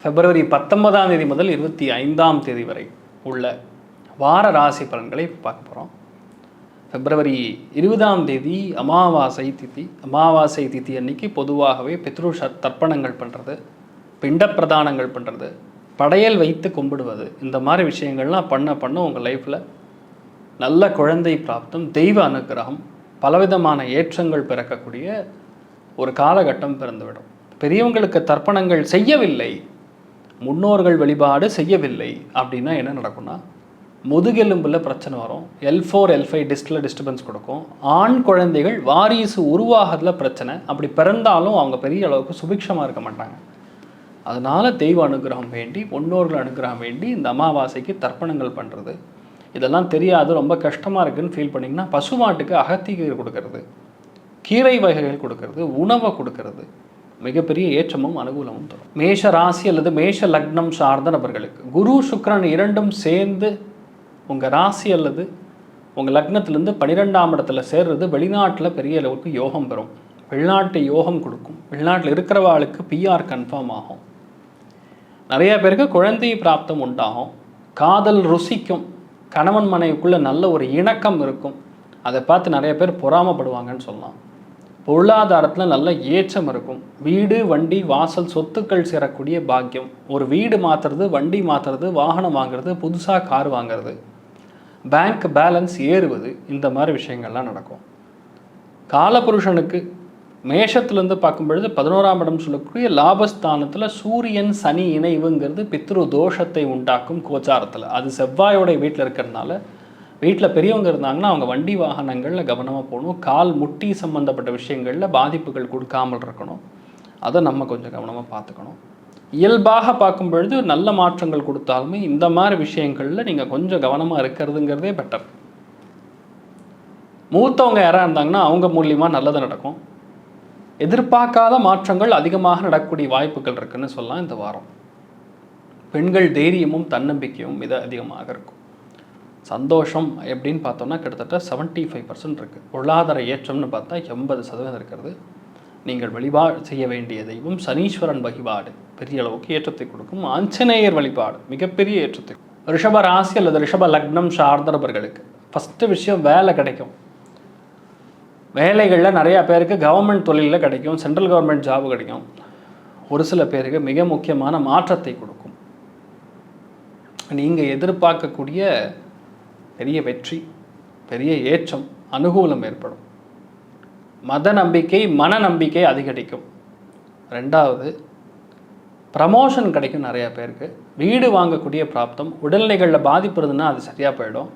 பிப்ரவரி 19ஆம் தேதி முதல் 25ஆம் தேதி வரை உள்ள வார ராசி பலன்களை பார்க்க போகிறோம். பிப்ரவரி 20ஆம் தேதி அமாவாசை திதி அன்னைக்கு பொதுவாகவே பித்ரு தர்ப்பணங்கள் பண்ணுறது, பிண்ட பிரதானங்கள் பண்ணுறது, படையல் வைத்து கும்பிடுவது, இந்த மாதிரி விஷயங்கள்லாம் பண்ண உங்கள் லைஃப்பில் நல்ல குழந்தை பிராப்தம், தெய்வ அனுகிரகம், பலவிதமான ஏற்றங்கள் பிறக்கக்கூடிய ஒரு காலகட்டம் பிறந்துவிடும். பெரியவங்களுக்கு தர்ப்பணங்கள் செய்யவில்லை, முன்னோர்கள் வழிபாடு செய்யவில்லை அப்படின்னா என்ன நடக்கும்னா, முதுகெலும்பில் பிரச்சனை வரும். L4 L5 டிஸ்கில் டிஸ்டர்பன்ஸ் கொடுக்கும். ஆண் குழந்தைகள் வாரிசு உருவாகிறதுல பிரச்சனை. அப்படி பிறந்தாலும் அவங்க பெரிய அளவுக்கு சுபிக்ஷமாக இருக்க மாட்டாங்க. அதனால் தெய்வ அனுகிரகம் வேண்டி, முன்னோர்கள் அனுகிரகம் வேண்டி இந்த அமாவாசைக்கு தர்ப்பணங்கள் பண்ணுறது, இதெல்லாம் தெரியாது, ரொம்ப கஷ்டமாக இருக்குதுன்னு ஃபீல் பண்ணிங்கன்னா பசுமாட்டுக்கு அகத்திகீரை கொடுக்கறது, கீரை வகைகள் கொடுக்கறது, உணவை கொடுக்கறது மிகப்பெரிய ஏற்றமும் அனுகூலமும் தரும். மேஷ ராசி அல்லது மேஷ லக்னம் சார்ந்த நபர்களுக்கு குரு சுக்கிரன் இரண்டும் சேர்ந்து உங்கள் ராசி அல்லது உங்கள் லக்னத்திலேருந்து 12ஆம் இடத்துல சேர்றது வெளிநாட்டில் பெரிய அளவுக்கு யோகம் பெறும். வெளிநாட்டு யோகம் கொடுக்கும். வெளிநாட்டில் இருக்கிறவாளுக்கு PR கன்ஃபார்ம் ஆகும். நிறைய பேருக்கு குழந்தை பிராப்தம் உண்டாகும். காதல் ருசிக்கும். கணவன் மனைவிக்குள்ளே நல்ல ஒரு இணக்கம் இருக்கும். அதை பார்த்து நிறைய பேர் பொறாமப்படுவாங்கன்னு சொல்லலாம். பொருளாதாரத்தில் நல்ல ஏற்றம் இருக்கும். வீடு, வண்டி, வாசல், சொத்துக்கள் சேரக்கூடிய பாக்கியம். ஒரு வீடு மாற்றுறது, வண்டி மாற்றுறது, வாகனம் வாங்குறது, புதுசாக கார் வாங்கிறது, பேங்க் பேலன்ஸ் ஏறுவது, இந்த மாதிரி விஷயங்கள்லாம் நடக்கும். காலபுருஷனுக்கு மேஷத்துலேருந்து பார்க்கும் பொழுது 11ஆம் இடம் சொல்லக்கூடிய லாபஸ்தானத்தில் சூரியன் சனி இணைவுங்கிறது பித்ரு தோஷத்தை உண்டாக்கும் கோச்சாரத்தில். அது செவ்வாயோடைய வீட்டில் இருக்கிறதுனால வீட்டில் பெரியவங்க இருந்தாங்கன்னா அவங்க வண்டி வாகனங்களில் கவனமாக போகணும். கால் முட்டி சம்மந்தப்பட்ட விஷயங்களில் பாதிப்புகள் கொடுக்காமல் இருக்கணும். அதை நம்ம கொஞ்சம் கவனமாக பார்த்துக்கணும். இயல்பாக பார்க்கும் பொழுது நல்ல மாற்றங்கள் கொடுத்தாலுமே இந்த மாதிரி விஷயங்களில் நீங்கள் கொஞ்சம் கவனமாக இருக்கிறதுங்கிறதே பெட்டர். மூத்தவங்க யாராக இருந்தாங்கன்னா அவங்க மூலியமாக நல்லது நடக்கும். எதிர்பார்க்காத மாற்றங்கள் அதிகமாக நடக்கக்கூடிய வாய்ப்புகள் இருக்குன்னு சொல்லலாம். இந்த வாரம் பெண்கள் தைரியமும் தன்னம்பிக்கையும் மிக அதிகமாக இருக்கும். சந்தோஷம் எப்படின்னு பார்த்தோம்னா கிட்டத்தட்ட 75% இருக்குது. பொருளாதார ஏற்றம்னு பார்த்தா 80% இருக்கிறது. நீங்கள் வழிபாடு செய்ய வேண்டிய தெய்வம் சனீஸ்வரன் வழிபாடு பெரிய அளவுக்கு ஏற்றத்தை கொடுக்கும். ஆஞ்சநேயர் வழிபாடு மிகப்பெரிய ஏற்றத்தை. ரிஷப ராசி அல்லது ரிஷப லக்னம் சார்ந்தவர்களுக்கு ஃபஸ்ட்டு விஷயம் வேலை கிடைக்கும். வேலைகளில் நிறையா பேருக்கு கவர்மெண்ட் தொழிலில் கிடைக்கும், சென்ட்ரல் கவர்மெண்ட் ஜாப் கிடைக்கும். ஒரு சில பேருக்கு மிக முக்கியமான மாற்றத்தை கொடுக்கும். நீங்கள் எதிர்பார்க்கக்கூடிய பெரிய வெற்றி, பெரிய ஏற்றம், அனுகூலம் ஏற்படும். மத நம்பிக்கை, மன நம்பிக்கை அதிகரிக்கும். ரெண்டாவது, ப்ரமோஷன் கிடைக்கும் நிறையா பேருக்கு. வீடு வாங்கக்கூடிய பிராப்தம். உடல்நிலைகளில் பாதிப்பு இருந்ததுன்னா அது சரியாக போயிடும்.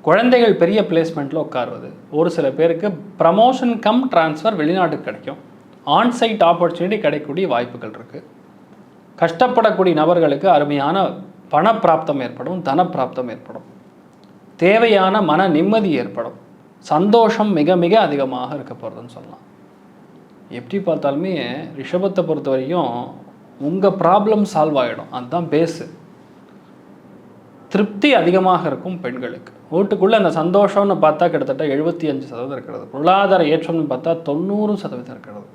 குழந்தைகள் பெரிய பிளேஸ்மெண்ட்டில் உட்காருவது. ஒரு சில பேருக்கு ப்ரமோஷன் கம் டிரான்ஸ்ஃபர் வெளிநாட்டுக்கு கிடைக்கும். ஆன்சைட் ஆப்பர்ச்சுனிட்டி கிடைக்கக்கூடிய வாய்ப்புகள் இருக்குது. கஷ்டப்படக்கூடிய நபர்களுக்கு அருமையான பணப்பிராப்தம் ஏற்படும், தனப்பிராப்தம் ஏற்படும். தேவையான மன நிம்மதி ஏற்படும். சந்தோஷம் மிக மிக அதிகமாக இருக்க போகிறதுன்னு சொல்லலாம். எப்படி பார்த்தாலுமே ரிஷபத்தை பொறுத்த வரைக்கும் உங்கள் ப்ராப்ளம் சால்வ் ஆகிடும். அதுதான் பேஸு. திருப்தி அதிகமாக இருக்கும் பெண்களுக்கு. வீட்டுக்குள்ளே அந்த சந்தோஷம்னு பார்த்தா கிட்டத்தட்ட 75% இருக்கிறது. பொருளாதார ஏற்றம்னு பார்த்தா 90% இருக்கிறது.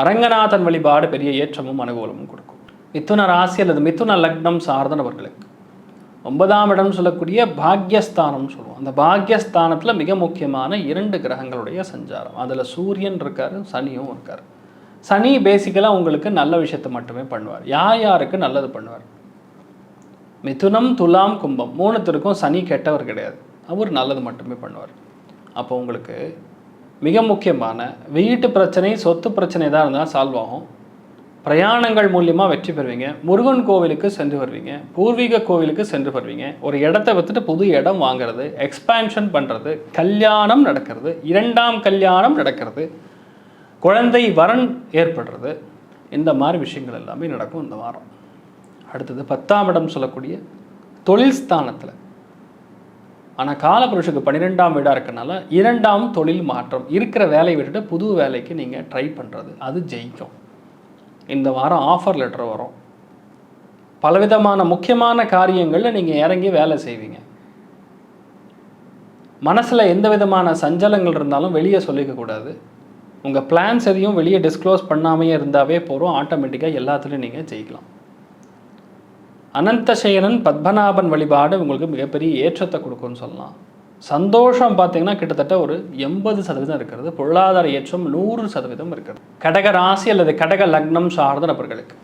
அரங்கநாதன் வழிபாடு பெரிய ஏற்றமும் அனுகூலமும் கொடுக்கும். மிதுன ராசி அல்லது மிதுன லக்னம் சார்ந்த நபர்களுக்கு 9ஆம் இடம் சொல்லக்கூடிய பாக்யஸ்தானம் சொல்லுவோம். அந்த பாக்யஸ்தானத்தில் மிக முக்கியமான 2 கிரகங்களுடைய சஞ்சாரம். அதில் சூரியன் இருக்கார், சனியும் இருக்கார். சனி பேசிக்கலாக உங்களுக்கு நல்ல விஷயத்தை மட்டுமே பண்ணுவார். யாருக்கு நல்லது பண்ணுவார்? மிதுனம், துலாம், கும்பம் 3த்திற்கும் சனி கெட்டவர் கிடையாது. அவர் நல்லது மட்டுமே பண்ணுவார். அப்போ உங்களுக்கு மிக முக்கியமான வீட்டு பிரச்சனை, சொத்து பிரச்சனை தான் இருந்தால் சால்வ் ஆகும். பிரயாணங்கள் மூலியமாக வெற்றி பெறுவீங்க. முருகன் கோவிலுக்கு சென்று வருவீங்க. பூர்வீக கோவிலுக்கு சென்று வருவீங்க. ஒரு இடத்த விற்றுட்டு புது இடம் வாங்கிறது, எக்ஸ்பேன்ஷன் பண்ணுறது, கல்யாணம் நடக்கிறது, 2ஆம் கல்யாணம் நடக்கிறது, குழந்தை வரன் ஏற்படுறது, இந்த மாதிரி விஷயங்கள் எல்லாமே நடக்கும் இந்த வாரம். அடுத்தது 10ஆம் இடம் சொல்லக்கூடிய தொழில் ஸ்தானத்தில். ஆனால் காலபுருஷுக்கு 12ஆம் வீடாக இருக்கனால 2ஆம் தொழில் மாற்றம். இருக்கிற வேலையை விட்டுட்டு புது வேலைக்கு நீங்கள் ட்ரை பண்ணுறது, அது ஜெயிக்கும். இந்த வாரம் ஆஃபர் லெட்டர் வரும். பலவிதமான முக்கியமான காரியங்களில் நீங்கள் இறங்கி வேலை செய்வீங்க. மனசில் எந்த விதமான சஞ்சலங்கள் இருந்தாலும் வெளியே சொல்லிக்கக்கூடாது. உங்கள் பிளான்ஸ் எதையும் வெளியே டிஸ்க்ளோஸ் பண்ணாமையே இருந்தாவே போகிறோம், ஆட்டோமேட்டிக்காக எல்லாத்துலேயும் நீங்கள் ஜெயிக்கலாம். அனந்தசேனன் பத்மநாபன் வழிபாடு உங்களுக்கு மிகப்பெரிய ஏற்றத்தை கொடுக்கும்னு சொல்லலாம். சந்தோஷம் பார்த்தீங்கன்னா கிட்டத்தட்ட ஒரு 80% இருக்கிறது. பொருளாதார ஏற்றம் 100% இருக்கிறது. கடக ராசி அல்லது கடக லக்னம் சார்ந்த நபர்களுக்கு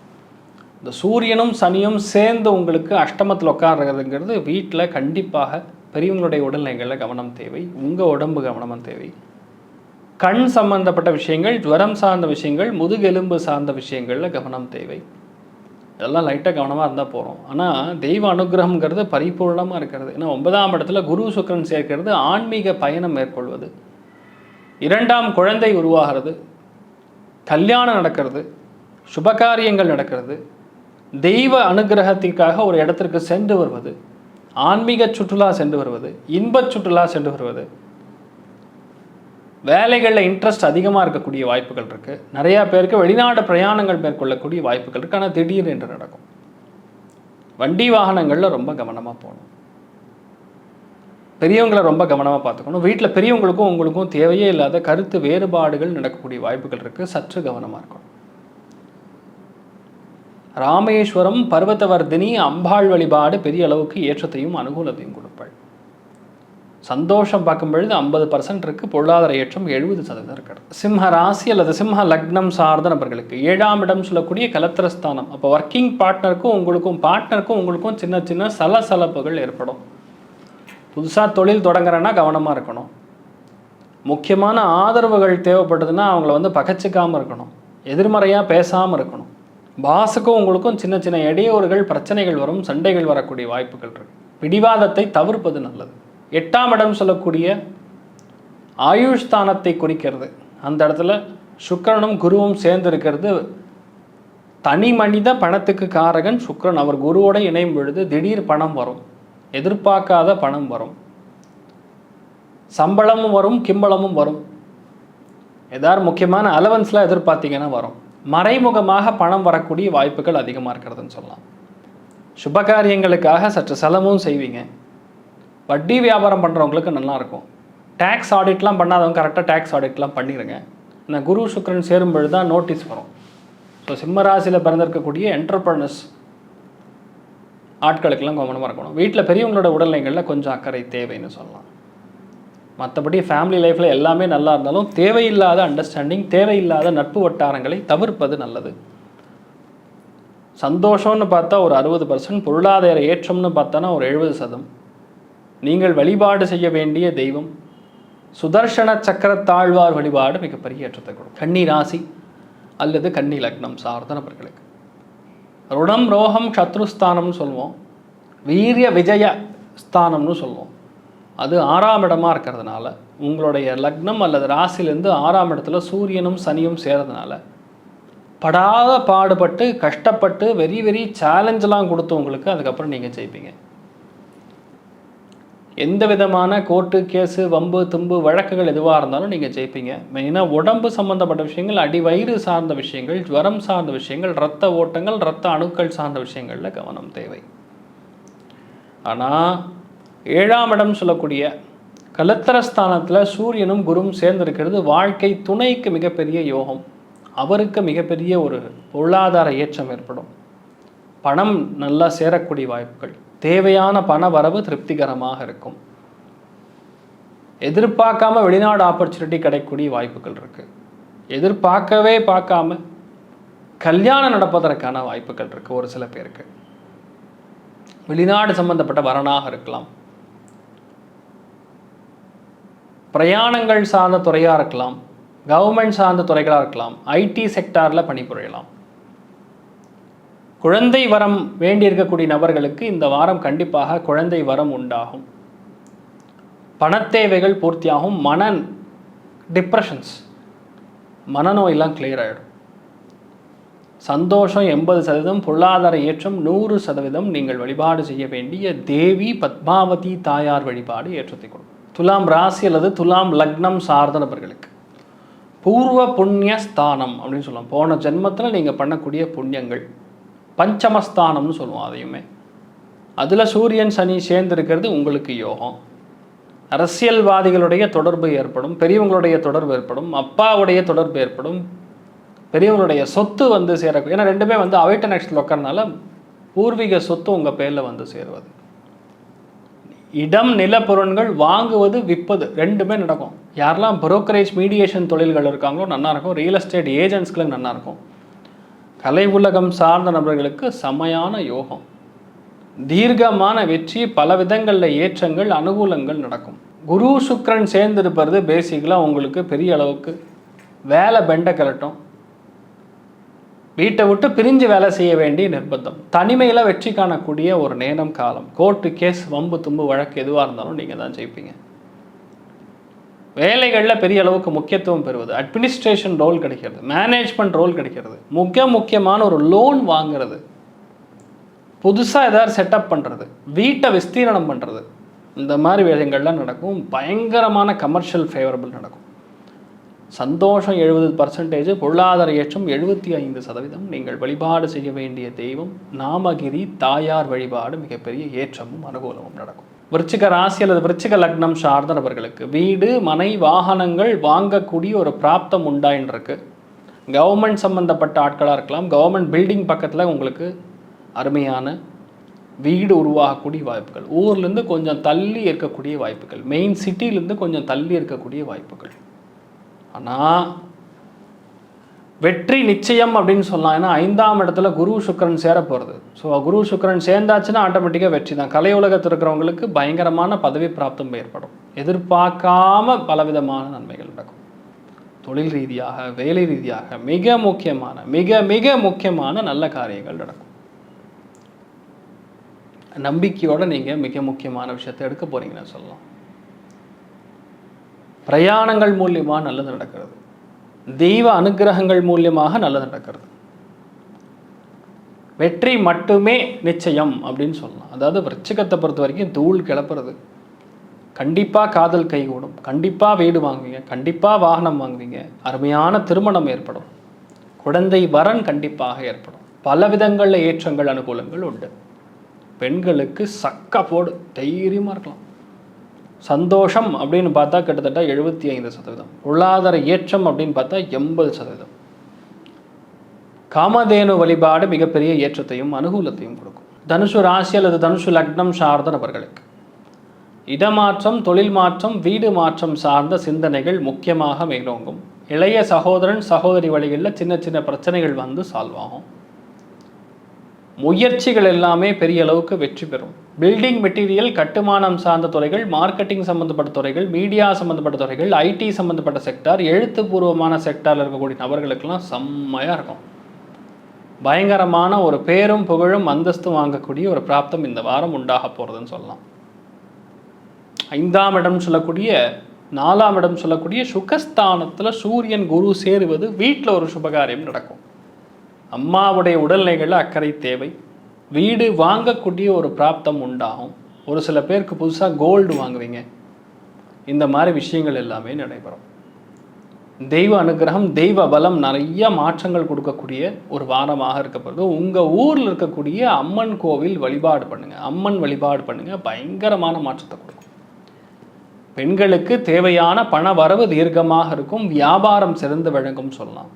இந்த சூரியனும் சனியும் சேர்ந்து உங்களுக்கு அஷ்டமத்தில் உட்கார்றதுங்கிறது வீட்டில் கண்டிப்பாக பெரியவங்களுடைய உடல்நிலைகளில் கவனம் தேவை. உங்கள் உடம்பு கவனமும் தேவை. கண் சம்பந்தப்பட்ட விஷயங்கள், ஜுவரம் சார்ந்த விஷயங்கள், முதுகெலும்பு சார்ந்த விஷயங்களில் கவனம் தேவை. இதெல்லாம் லைட்டாக கவனமாக இருந்தால் போகிறோம். ஆனால் தெய்வ அனுகிரகங்கிறது பரிபூர்ணமாக இருக்கிறது. ஏன்னா 9ஆம் இடத்துல குரு சுக்கிரன் சேர்க்கிறது, ஆன்மீக பயணம் மேற்கொள்வது, 2ஆம் குழந்தை உருவாகிறது, கல்யாணம் நடக்கிறது, சுபகாரியங்கள் நடக்கிறது, தெய்வ அனுகிரகத்திற்காக ஒரு இடத்திற்கு சென்று வருவது, ஆன்மீக சுற்றுலா சென்று வருவது, இன்பச் சுற்றுலா சென்று வருவது, வேலைகளில் இன்ட்ரெஸ்ட் அதிகமாக இருக்கக்கூடிய வாய்ப்புகள் இருக்குது. நிறையா பேருக்கு வெளிநாடு பிரயாணங்கள் மேற்கொள்ளக்கூடிய வாய்ப்புகள் இருக்குது. ஆனால் திடீர்னு என்று நடக்கும். வண்டி வாகனங்களில் ரொம்ப கவனமாக போகணும். பெரியவங்களை ரொம்ப கவனமாக பார்த்துக்கணும். வீட்டில் பெரியவங்களுக்கும் உங்களுக்கும் தேவையே இல்லாத கருத்து வேறுபாடுகள் நடக்கக்கூடிய வாய்ப்புகள் இருக்குது. சற்று கவனமாக இருக்கணும். ராமேஸ்வரம் பர்வதவர்தினி அம்பாள் வழிபாடு பெரிய அளவுக்கு ஏற்றத்தையும் அனுகூலத்தையும் கொடுப்பாள். சந்தோஷம் பார்க்கும் பொழுது 50% இருக்குது. பொருளாதார ஏற்றம் 70% இருக்கிறது. சிம்ம ராசி அல்லது சிம்ம லக்னம் சார்ந்த நபர்களுக்கு 7ஆம் இடம் சொல்லக்கூடிய கலத்திரஸ்தானம். அப்போ ஒர்க்கிங் பார்ட்னருக்கும் உங்களுக்கும் சின்ன சின்ன சலசலப்புகள் ஏற்படும். புதுசாக தொழில் தொடங்குறேன்னா கவனமாக இருக்கணும். முக்கியமான ஆதரவுகள் தேவைப்படுதுன்னா அவங்கள பகச்சிக்காமல் இருக்கணும். எதிர்மறையாக பேசாமல் இருக்கணும். பாஸுக்கும் உங்களுக்கும் சின்ன சின்ன இடையூறுகள், பிரச்சனைகள் வரும், சண்டைகள் வரக்கூடிய வாய்ப்புகள் இருக்குது. பிடிவாதத்தை தவிர்ப்பது நல்லது. 8ஆம் இடம் சொல்லக்கூடிய ஆயுஷ் ஸ்தானத்தை குறிக்கிறது. அந்த இடத்துல சுக்கிரனும் குருவும் சேர்ந்து இருக்கிறது. தனி மனித பணத்துக்கு காரகன் சுக்கிரன். அவர் குருவோடு இணையும் பொழுது திடீர் பணம் வரும், எதிர்பார்க்காத பணம் வரும், சம்பளமும் வரும், கிம்பளமும் வரும். ஏதாவது முக்கியமான அலவன்ஸ்லாம் எதிர்பார்த்தீங்கன்னா வரும். மறைமுகமாக பணம் வரக்கூடிய வாய்ப்புகள் அதிகமாக இருக்கிறதுன்னு சொல்லலாம். சுபகாரியங்களுக்காக சற்று செலவும் செய்வீங்க. வட்டி வியாபாரம் பண்ணுறவங்களுக்கு நல்லாயிருக்கும். டேக்ஸ் ஆடிட்லாம் பண்ணாதவங்க கரெக்டாக டேக்ஸ் ஆடிட்லாம் பண்ணிடுங்க. இந்த குரு சுக்கிரன் சேரும்பொழுது தான் நோட்டீஸ் வரும். ஸோ சிம்ம ராசியில் பிறந்திருக்கக்கூடிய என்டர்பிரனர்ஸ் ஆட்களுக்கெல்லாம் கவனமாக இருக்கணும். வீட்டில் பெரியவங்களோட உடல்நிலைகளில் கொஞ்சம் அக்கறை தேவைன்னு சொல்லலாம். மற்றபடி ஃபேமிலி லைஃப்பில் எல்லாமே நல்லா இருந்தாலும் தேவையில்லாத அண்டர்ஸ்டாண்டிங், தேவையில்லாத நட்பு வட்டாரங்களை தவிர்ப்பது நல்லது. சந்தோஷம்னு பார்த்தா ஒரு 60%, பொருளாதார ஏற்றம்னு பார்த்தோன்னா ஒரு 70%. நீங்கள் வழிபாடு செய்ய வேண்டிய தெய்வம் சுதர்சன சக்கரத்தாழ்வார் வழிபாடு மிகப்பெரிய ஏற்றத்தை கொடுக்கும். கன்னி ராசி அல்லது கன்னி லக்னம் சார்ந்த நபர்களுக்கு ருணம் ரோகம் சத்ருஸ்தானம்னு சொல்லுவோம், வீரிய விஜய ஸ்தானம்னு சொல்லுவோம். அது 6ஆம் இடமாக இருக்கிறதுனால உங்களுடைய லக்னம் அல்லது ராசிலேருந்து 6ஆம் இடத்துல சூரியனும் சனியும் சேர்றதுனால படாத பாடுபட்டு கஷ்டப்பட்டு வெரி சேலஞ்செலாம் கொடுத்து உங்களுக்கு அதுக்கப்புறம் நீங்கள் ஜெயிப்பீங்க. எந்த விதமான கோர்ட்டு கேஸு வம்பு தும்பு வழக்குகள் எதுவாக இருந்தாலும் நீங்கள் ஜெயிப்பீங்க. மெயினாக உடம்பு சம்மந்தப்பட்ட விஷயங்கள், அடிவயிறு சார்ந்த விஷயங்கள், ஜுவரம் சார்ந்த விஷயங்கள், இரத்த ஓட்டங்கள், இரத்த அணுக்கள் சார்ந்த விஷயங்களில் கவனம் தேவை. ஆனால் 7ஆம் இடம் சொல்லக்கூடிய கலத்திரஸ்தானத்தில் சூரியனும் குரும் சேர்ந்திருக்கிறது. வாழ்க்கை துணைக்கு மிகப்பெரிய யோகம். அவருக்கு மிகப்பெரிய ஒரு பொருளாதார ஏற்றம் ஏற்படும். பணம் நல்லா சேரக்கூடிய வாய்ப்புகள், தேவையான பண வரவு திருப்திகரமாக இருக்கும். எதிர்பார்க்காம வெளிநாடு ஆப்பர்ச்சுனிட்டி கிடைக்கக்கூடிய வாய்ப்புகள் இருக்குது. பார்க்காம கல்யாணம் நடப்பதற்கான வாய்ப்புகள் இருக்குது. ஒரு சில பேருக்கு வெளிநாடு சம்பந்தப்பட்ட வரனாக இருக்கலாம், பிரயாணங்கள் சார்ந்த துறையாக இருக்கலாம், கவர்மெண்ட் சார்ந்த துறைகளாக இருக்கலாம், ஐடி செக்டாரில் பணிபுரியலாம். குழந்தை வரம் வேண்டியிருக்கக்கூடிய நபர்களுக்கு இந்த வாரம் கண்டிப்பாக குழந்தை வரம் உண்டாகும். பணத்தேவைகள் பூர்த்தியாகும். டிப்ரெஷன்ஸ், மனநோயெல்லாம் கிளியர் ஆகிடும். சந்தோஷம் 80%, பொருளாதார ஏற்றம் 100%. நீங்கள் வழிபாடு செய்ய வேண்டிய தேவி பத்மாவதி தாயார் வழிபாடு ஏற்றத்தை கொடுக்கும். துலாம் ராசி அல்லது துலாம் லக்னம் சார்ந்த நபர்களுக்கு பூர்வ புண்ணிய ஸ்தானம் அப்படின்னு சொல்லலாம். போன ஜென்மத்தில் நீங்கள் பண்ணக்கூடிய புண்ணியங்கள், பஞ்சமஸ்தானம்னு சொல்லுவோம். அதையுமே அதில் சூரியன் சனி சேர்ந்திருக்கிறது உங்களுக்கு யோகம். அரசியல்வாதிகளுடைய தொடர்பு ஏற்படும், பெரியவங்களுடைய தொடர்பு ஏற்படும், அப்பாவுடைய தொடர்பு ஏற்படும், பெரியவங்களுடைய சொத்து வந்து சேரக்கூடிய, ஏன்னா ரெண்டுமே வந்து அவைட்ட நட்சத்திரத்தில் உட்கறனால பூர்வீக சொத்து உங்கள் பேரில் வந்து சேருவது, இடம் நிலப்பொருட்கள் வாங்குவது விற்பது ரெண்டுமே நடக்கும். யாரெல்லாம் புரோக்கரேஜ் மீடியேஷன் தொழில்கள் இருக்காங்களோ நல்லா இருக்கும். ரியல் எஸ்டேட் ஏஜென்ட்ஸ்களுக்கு நல்லா இருக்கும். கலை உலகம் சார்ந்த நபர்களுக்கு செமையான யோகம், தீர்க்கமான வெற்றி, பல விதங்களில் ஏற்றங்கள், அனுகூலங்கள் நடக்கும். குரு சுக்கிரன் சேர்ந்திருப்பது பேசிக்கலாக உங்களுக்கு பெரிய அளவுக்கு வேலை பெண்டை கலட்டும். வீட்டை விட்டு பிரிஞ்சு வேலை செய்ய வேண்டிய நிர்பந்தம், தனிமையில் வெற்றி காணக்கூடிய ஒரு நேரம் காலம். கோர்ட்டு கேஸ், வம்பு தும்பு வழக்கு எதுவாக இருந்தாலும் நீங்கள் தான் ஜெயிப்பீங்க. வேலைகளில் பெரிய அளவுக்கு முக்கியத்துவம் பெறுவது, அட்மினிஸ்ட்ரேஷன் ரோல் கிடைக்கிறது, மேனேஜ்மெண்ட் ரோல் கிடைக்கிறது, முக்கியமான ஒரு லோன் வாங்கிறது, புதுசாக ஏதாவது செட்டப் பண்ணுறது, வீட்டை விஸ்தீரணம் பண்ணுறது, இந்த மாதிரி விஷயங்கள்லாம் நடக்கும். பயங்கரமான கமர்ஷியல் ஃபேவரபிள் நடக்கும். சந்தோஷம் 70%, பொருளாதார ஏற்றம் 75%. நீங்கள் வழிபாடு செய்ய வேண்டிய தெய்வம் நாமகிரி தாயார் வழிபாடு மிகப்பெரிய ஏற்றமும் அனுகூலமும் நடக்கும். விருச்சிக ராசி அல்லது விருச்சிக லக்னம் சார்ந்த நபர்களுக்கு வீடு மனை வாகனங்கள் வாங்கக்கூடிய ஒரு பிராப்தம் உண்டாயின்றிருக்கு. கவர்மெண்ட் சம்மந்தப்பட்ட ஆட்களாக இருக்கலாம். கவர்மெண்ட் பில்டிங் பக்கத்தில் உங்களுக்கு அருமையான வீடு உருவாகக்கூடிய வாய்ப்புகள், ஊர்லேருந்து கொஞ்சம் தள்ளி இருக்கக்கூடிய வாய்ப்புகள், மெயின் சிட்டியிலேருந்து கொஞ்சம் தள்ளி இருக்கக்கூடிய வாய்ப்புகள். ஆனால் வெற்றி நிச்சயம் அப்படின்னு சொல்லலாம். ஏன்னா 5ஆம் இடத்துல குரு சுக்கிரன் சேர போகிறது. ஸோ குரு சுக்கிரன் சேர்ந்தாச்சுன்னா ஆட்டோமேட்டிக்காக வெற்றி தான். கலை உலகத்தில் இருக்கிறவங்களுக்கு பயங்கரமான பதவி பிராப்தம் ஏற்படும். எதிர்பார்க்காம பலவிதமான நன்மைகள் நடக்கும். தொழில் ரீதியாக, வேலை ரீதியாக மிக முக்கியமான நல்ல காரியங்கள் நடக்கும். நம்பிக்கையோடு நீங்கள் மிக முக்கியமான விஷயத்தை எடுக்க போகிறீங்கன்னு சொல்லலாம். பிரயாணங்கள் மூலியமாக நல்லது நடக்கிறது. தெய்வ அனுகிரகங்கள் மூலியமாக நல்லது நடக்கிறது. வெற்றி மட்டுமே நிச்சயம் அப்படின்னு சொல்லலாம். அதாவது விருச்சிகத்தை பொறுத்த வரைக்கும் தூள் கிளப்புறது, கண்டிப்பாக காதல் கைகூடும், கண்டிப்பாக வீடு வாங்குவீங்க, கண்டிப்பாக வாகனம் வாங்குவீங்க, அருமையான திருமணம் ஏற்படும், குழந்தை வரன் கண்டிப்பாக ஏற்படும், பல விதங்களில் ஏற்றங்கள் அனுகூலங்கள் உண்டு. பெண்களுக்கு சக்க போடு, தைரியமாக இருக்கலாம். சந்தோஷம் அப்படின்னு பார்த்தா கிட்டத்தட்ட 75%, பொருளாதார ஏற்றம் அப்படின்னு பார்த்தா 80%. காமதேனு வழிபாடு மிகப்பெரிய ஏற்றத்தையும் அனுகூலத்தையும் கொடுக்கும். தனுசு ராசி அல்லது தனுசு லக்னம் சார்ந்த நபர்களுக்கு இடமாற்றம், தொழில் மாற்றம், வீடு மாற்றம் சார்ந்த சிந்தனைகள் முக்கியமாக மேலோங்கும். இளைய சகோதரன் சகோதரி வழிகளில் சின்ன சின்ன பிரச்சனைகள் வந்து சால்வ் ஆகும். முயற்சிகள் எல்லாமே பெரிய அளவுக்கு வெற்றி பெறும். பில்டிங் மெட்டீரியல், கட்டுமானம் சார்ந்த துறைகள், மார்க்கெட்டிங் சம்மந்தப்பட்ட துறைகள், மீடியா சம்மந்தப்பட்ட துறைகள், ஐடி சம்மந்தப்பட்ட செக்டார், எழுத்துப்பூர்வமான செக்டாரில் இருக்கக்கூடிய நபர்களுக்கெல்லாம் செம்மையாக இருக்கும். பயங்கரமான ஒரு பேரும் புகழும் அந்தஸ்து வாங்கக்கூடிய ஒரு பிராப்தம் இந்த வாரம் உண்டாக போகிறதுன்னு சொல்லலாம். 5ஆம் இடம் சொல்லக்கூடிய 4ஆம் இடம் சொல்லக்கூடிய சுகஸ்தானத்தில் சூரியன் குரு சேருவது வீட்டில் ஒரு சுபகாரியம் நடக்கும். அம்மாவுடைய உடல்நிலைகளில் அக்கறை தேவை. வீடு வாங்கக்கூடிய ஒரு பிராப்தம் உண்டாகும். ஒரு சில பேருக்கு புதுசாக கோல்டு வாங்குவீங்க. இந்த மாதிரி விஷயங்கள் எல்லாமே நடைபெறும். தெய்வ அனுகிரகம், தெய்வ பலம் நிறைய மாற்றங்கள் கொடுக்கக்கூடிய ஒரு வாரமாக இருக்கப்படுது. உங்கள் ஊரில் இருக்கக்கூடிய அம்மன் கோவில் வழிபாடு பண்ணுங்கள், அம்மன் வழிபாடு பண்ணுங்கள், பயங்கரமான மாற்றத்தை கொடுக்கும். பெண்களுக்கு தேவையான பண வரவு தீர்க்கமாக இருக்கும். வியாபாரம் சிறந்து வழங்கும் சொல்லலாம்.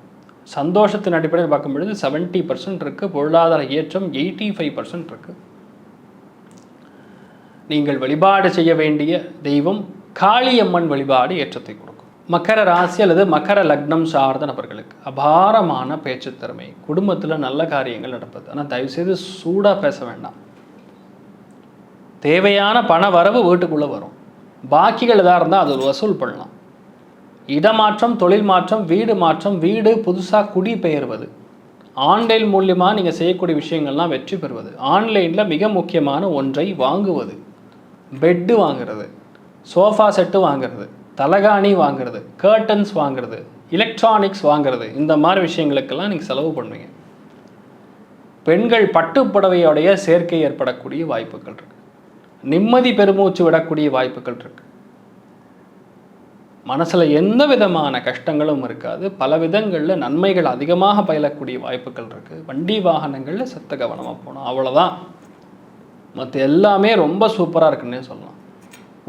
சந்தோஷத்தின் அடிப்படையில் பார்க்கும் பொழுது 70% இருக்குது. பொருளாதார ஏற்றம் 85% இருக்குது. நீங்கள் வழிபாடு செய்ய வேண்டிய தெய்வம் காளியம்மன் வழிபாடு ஏற்றத்தை கொடுக்கும். மகர ராசி அல்லது மகர லக்னம் சார்ந்த நபர்களுக்கு அபாரமான பேச்சு திறமை, குடும்பத்தில் நல்ல காரியங்கள் நடப்பது. ஆனால் தயவுசெய்து சூடாக பேச வேண்டாம். தேவையான பண வரவு வீட்டுக்குள்ளே வரும். பாக்கிகள் எதாக இருந்தால் அது வசூல் பண்ணலாம். இடமாற்றம், தொழில் மாற்றம், வீடு மாற்றம், வீடு புதுசாக குடிபெயர்வது, ஆன்லைன் மூலியமாக நீங்கள் செய்யக்கூடிய விஷயங்கள்லாம் வெற்றி பெறுவது, ஆன்லைனில் மிக முக்கியமான ஒன்றை வாங்குவது, பெட்டு வாங்கிறது, சோஃபா செட்டு வாங்கிறது, தலகாணி வாங்கிறது, கர்டன்ஸ் வாங்கிறது, எலக்ட்ரானிக்ஸ் வாங்கிறது, இந்த மாதிரி விஷயங்களுக்கெல்லாம் நீங்கள் செலவு பண்ணுவீங்க. பெண்கள் பட்டுப்புடவையோடைய சேர்க்கை ஏற்படக்கூடிய வாய்ப்புகள் இருக்குது. நிம்மதி பெருமூச்சு விடக்கூடிய வாய்ப்புகள் இருக்குது. மனசில் எந்த விதமான கஷ்டங்களும் இருக்காது. பல விதங்களில் நன்மைகள் அதிகமாக பயிலக்கூடிய வாய்ப்புகள் இருக்குது. வண்டி வாகனங்களில் சத்த கவனமாக போகணும், அவ்வளோதான். மற்ற எல்லாமே ரொம்ப சூப்பராக இருக்குன்னே சொல்லலாம்.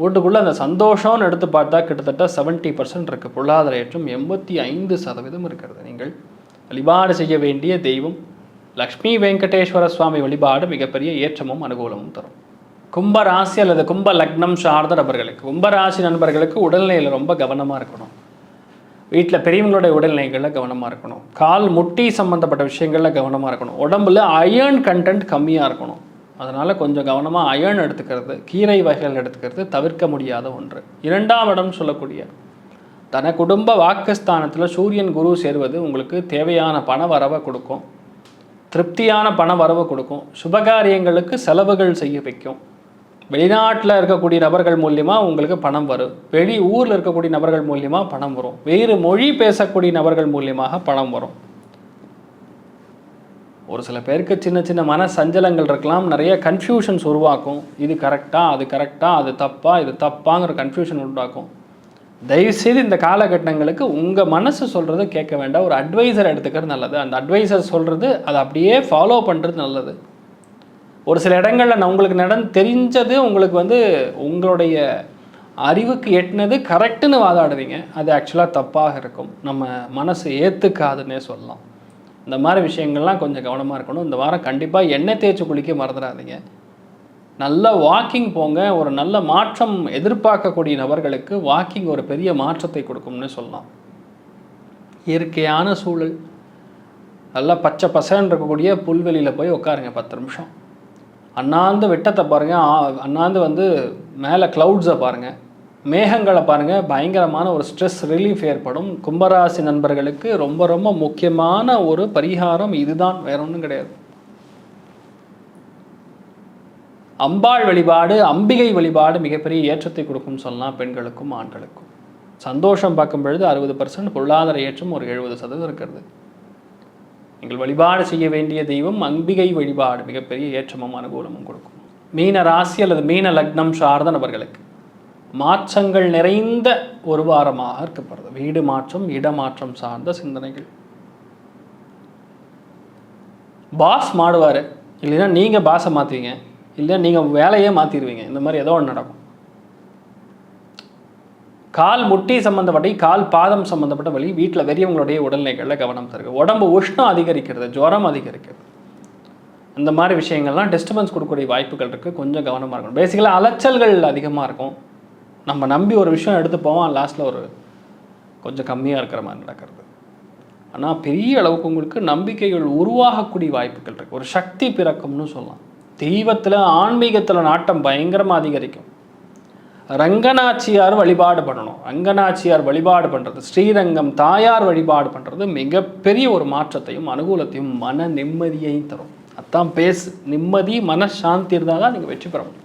வீட்டுக்குள்ளே அந்த சந்தோஷம்னு எடுத்து பார்த்தா கிட்டத்தட்ட 70% இருக்குது. பொருளாதார ஏற்றம் 85% இருக்கிறது. நீங்கள் வழிபாடு செய்ய வேண்டிய தெய்வம் லக்ஷ்மி வெங்கடேஸ்வர சுவாமி வழிபாடு மிகப்பெரிய ஏற்றமும் அனுகூலமும் தரும். கும்பராசி அல்லது கும்ப லக்னம் சார்ந்த நபர்களுக்கு, கும்பராசி நண்பர்களுக்கு உடல்நிலையில் ரொம்ப கவனமாக இருக்கணும். வீட்டில் பெரியவங்களுடைய உடல்நிலைகளில் கவனமாக இருக்கணும். கால் முட்டி சம்மந்தப்பட்ட விஷயங்களில் கவனமாக இருக்கணும். உடம்புல அயர்ன் கண்டென்ட் கம்மியாக இருக்கணும். அதனால் கொஞ்சம் கவனமாக அயர்ன் எடுத்துக்கிறது, கீரை வகைகள் எடுத்துக்கிறது தவிர்க்க முடியாத ஒன்று. 2ஆம் இடம் சொல்லக்கூடிய தன குடும்ப வாக்குஸ்தானத்தில் சூரியன் குரு சேர்வது உங்களுக்கு தேவையான பண வரவை கொடுக்கும், திருப்தியான பண வரவை கொடுக்கும், சுபகாரியங்களுக்கு செலவுகள் செய்ய வைக்கும். வெளிநாட்டில் இருக்கக்கூடிய நபர்கள் மூலியமாக உங்களுக்கு பணம் வரும், வெளி ஊரில் இருக்கக்கூடிய நபர்கள் மூலியமாக பணம் வரும், வேறு மொழி பேசக்கூடிய நபர்கள் மூலியமாக பணம் வரும். ஒரு சில பேருக்கு சின்ன சின்ன மன சஞ்சலங்கள் இருக்கலாம், நிறைய கன்ஃபியூஷன்ஸ் உருவாக்கும். இது கரெக்டாக, அது கரெக்டாக, அது தப்பாக, இது தப்பாங்கிற கன்ஃபியூஷன் உருவாக்கும். தயவுசெய்து இந்த காலகட்டங்களுக்கு உங்கள் மனசு சொல்கிறது கேட்க வேண்டாம். ஒரு அட்வைசர் எடுத்துக்கிறது நல்லது. அந்த அட்வைசர் சொல்கிறது அதை அப்படியே ஃபாலோ பண்ணுறது நல்லது. ஒரு சில இடங்களில் உங்களுக்கு தெரிஞ்சது உங்களுக்கு உங்களுடைய அறிவுக்கு எட்டினது கரெக்டுன்னு வாதாடுவீங்க, அது ஆக்சுவலாக தப்பாக இருக்கும். நம்ம மனசு ஏற்றுக்காதுன்னே சொல்லலாம். இந்த மாதிரி விஷயங்கள்லாம் கொஞ்சம் கவனமாக இருக்கணும். இந்த வாரம் கண்டிப்பாக எண்ணெய் தேய்ச்சி குளிக்க மறந்துடாதீங்க. நல்ல வாக்கிங் போங்க. ஒரு நல்ல மாற்றம் எதிர்பார்க்கக்கூடிய நபர்களுக்கு வாக்கிங் ஒரு பெரிய மாற்றத்தை கொடுக்கும்னு சொல்லலாம். இயற்கையான சூழல், நல்லா பச்சை பசன்னு இருக்கக்கூடிய புல்வெளியில் போய் உட்காருங்க 10 நிமிஷம். அண்ணாந்து வெட்டத்தை பாருங்கள், அண்ணாந்து மேலே க்ளவுட்ஸை பாருங்கள், மேகங்களை பாருங்கள். பயங்கரமான ஒரு ஸ்ட்ரெஸ் ரிலீஃப் ஏற்படும். கும்பராசி நண்பர்களுக்கு ரொம்ப ரொம்ப முக்கியமான ஒரு பரிகாரம் இதுதான், வேற ஒன்றும் கிடையாது. அம்பாள் வழிபாடு, அம்பிகை வழிபாடு மிகப்பெரிய ஏற்றத்தை கொடுக்கும் சொல்லலாம், பெண்களுக்கும் ஆண்களுக்கும். சந்தோஷம் பார்க்கும் பொழுது 60%, பொருளாதார ஏற்றம் ஒரு 70% இருக்கிறது. நீங்கள் வழிபாடு செய்ய வேண்டிய தெய்வம் அம்பிகை வழிபாடு மிகப்பெரிய ஏற்றமும் அனுகூலமும் கொடுக்கும். மீன ராசி அல்லது மீன லக்னம் சார்ந்த நபர்களுக்கு மாற்றங்கள் நிறைந்த ஒரு வாரமாக இருக்கப்படுது. வீடு மாற்றம், இடமாற்றம் சார்ந்த சிந்தனைகள். பாஸ் மாடுவார், இல்லைன்னா நீங்கள் பாஸை மாற்றுவீங்க, இல்லை நீங்கள் வேலையே மாற்றிடுவீங்க. இந்த மாதிரி ஏதோ ஒன்று நடக்கும். கால் முட்டி சம்மந்தப்பட்ட, கால் பாதம் சம்மந்தப்பட்ட வலி, வீட்டில் பெரியவங்களுடைய உடல்நிலைகளில் கவனம் தருது. உடம்பு உஷ்ணம் அதிகரிக்கிறது, ஜுரம் அதிகரிக்கிறது. இந்த மாதிரி விஷயங்கள்லாம் டிஸ்டர்பன்ஸ் கொடுக்கக்கூடிய வாய்ப்புகள் இருக்குது. கொஞ்சம் கவனமாக இருக்கணும். பேசிக்கலாக அலைச்சல்கள் அதிகமாக இருக்கும். நம்ம நம்பி ஒரு விஷயம் எடுத்து போவோம், லாஸ்ட்டில் கொஞ்சம் கம்மியாக இருக்கிற மாதிரி நடக்கிறது. ஆனால் பெரிய அளவுக்கு உங்களுக்கு நம்பிக்கைகள் உருவாகக்கூடிய வாய்ப்புகள் இருக்குது. ஒரு சக்தி பிறக்கும்னு சொல்லலாம். தெய்வத்தில் ஆன்மீகத்தில் நாட்டம் பயங்கரமாக அதிகரிக்கும். ரங்கநாச்சியார் வழிபாடு பண்ணணும். ரங்கநாச்சியார் வழிபாடு பண்ணுறது, ஸ்ரீரங்கம் தாயார் வழிபாடு பண்ணுறது மிகப்பெரிய ஒரு மாற்றத்தையும் அனுகூலத்தையும் மன நிம்மதியையும் தரும். அதான் நிம்மதி மனசாந்தி இருந்தால் தான் நீங்கள் வெற்றி பெற முடியும்.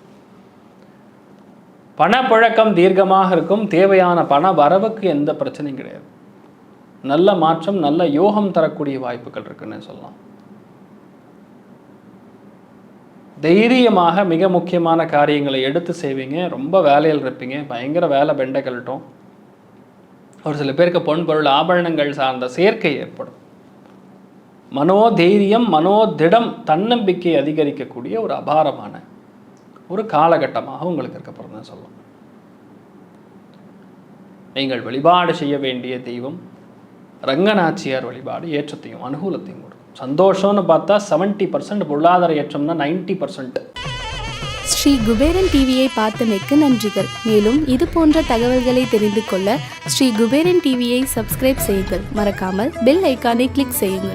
பணப்புழக்கம் தீர்க்கமாக இருக்கும். தேவையான பண வரவுக்கு எந்த பிரச்சனையும் கிடையாது. நல்ல மாற்றம், நல்ல யோகம் தரக்கூடிய வாய்ப்புகள் இருக்குன்னு சொல்லலாம். தைரியமாக மிக முக்கியமான காரியங்களை எடுத்து செய்வீங்க. ரொம்ப வேலையில் இருப்பீங்க. பயங்கர வேலை பெண்டை கழட்டும். ஒரு சில பேருக்கு பொன் பொருள் ஆபரணங்கள் சார்ந்த சேர்க்கை ஏற்படும். மனோதைரியம், மனோதிடம், தன்னம்பிக்கை அதிகரிக்கக்கூடிய ஒரு அபாரமான ஒரு காலகட்டமாக உங்களுக்கு இருக்கப்படுறதுன்னு சொல்லலாம். நீங்கள் வழிபாடு செய்ய வேண்டிய தெய்வம் ரங்கநாச்சியார் வழிபாடு ஏற்றத்தையும் அனுகூலத்தையும் கொடுக்கும். சந்தோஷம்னு பார்த்தா 70%, பொருளாதார ஏற்றம்னா 90%. ஸ்ரீ குபேரன் டிவியை பார்த்தமைக்கு நன்றிகள். மேலும் இது போன்ற தகவல்களை தெரிந்து கொள்ள ஸ்ரீ குபேரன் டிவியை சப்ஸ்கிரைப் செய்யுங்கள். மறக்காமல் பெல் ஐக்கானை கிளிக் செய்யுங்கள்.